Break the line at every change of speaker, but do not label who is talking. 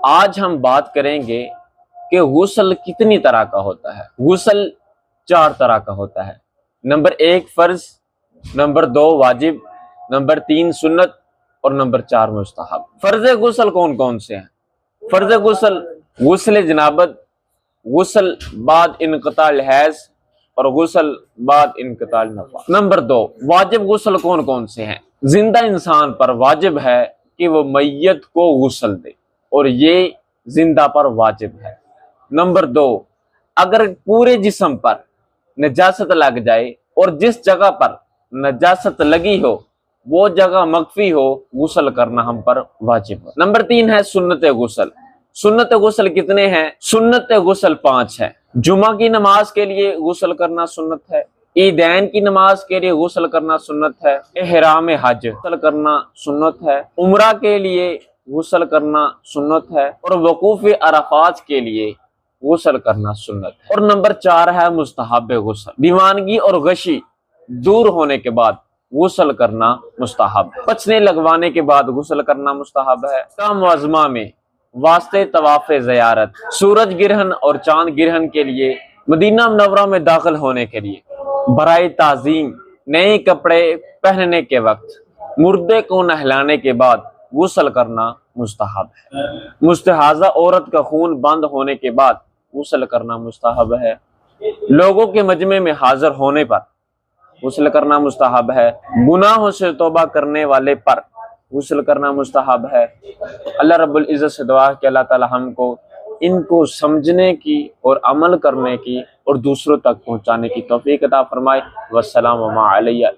آج ہم بات کریں گے کہ غسل کتنی طرح کا ہوتا ہے۔ غسل 4 طرح کا ہوتا ہے۔ نمبر 1 فرض، نمبر 2 واجب، نمبر 3 سنت اور نمبر 4 مستحب۔ فرض غسل کون کون سے ہیں؟ فرض غسل: غسل جنابت، غسل بعد انقطاع الحیض اور غسل بعد انقطاع النفاس۔ نمبر 2 واجب غسل کون کون سے ہیں؟ زندہ انسان پر واجب ہے کہ وہ میت کو غسل دے، اور یہ زندہ پر واجب ہے۔ نمبر 2 اگر پورے جسم پر نجاست لگ جائے اور جس جگہ پر نجاست لگی ہو وہ جگہ مخفی ہو، غسل کرنا ہم پر واجب ہے۔ نمبر 3 ہے سنت غسل۔ سنت غسل کتنے ہیں؟ سنت غسل 5 ہے۔ جمعہ کی نماز کے لیے غسل کرنا سنت ہے، عیدین کی نماز کے لیے غسل کرنا سنت ہے، احرام حج غسل کرنا سنت ہے، عمرہ کے لیے غسل کرنا سنت ہے، اور وقوف عرفات کے لیے غسل کرنا سنت ہے۔ اور نمبر 4 ہے مستحب غسل۔ دیوانگی اور غشی دور ہونے کے بعد غسل کرنا مستحب ہے۔ پچنے لگوانے کے بعد غسل کرنا مستحب ہے۔ کام معظمہ میں واسطے طواف زیارت، سورج گرہن اور چاند گرہن کے لیے، مدینہ منورہ میں داخل ہونے کے لیے، برائے تعظیم نئے کپڑے پہننے کے وقت، مردے کو نہلانے کے بعد غسل کرنا مستحب ہے۔ مستحاضہ عورت کا خون بند ہونے کے بعد غسل کرنا مستحب ہے۔ لوگوں کے مجمع میں حاضر ہونے پر غسل کرنا مستحب ہے۔ گناہوں سے توبہ کرنے والے پر غسل کرنا مستحب ہے۔ اللہ رب العزت سے دعا ہے کہ اللہ تعالی ہم کو ان کو سمجھنے کی اور عمل کرنے کی اور دوسروں تک پہنچانے کی توفیق عطا فرمائے۔ والسلام علیکم۔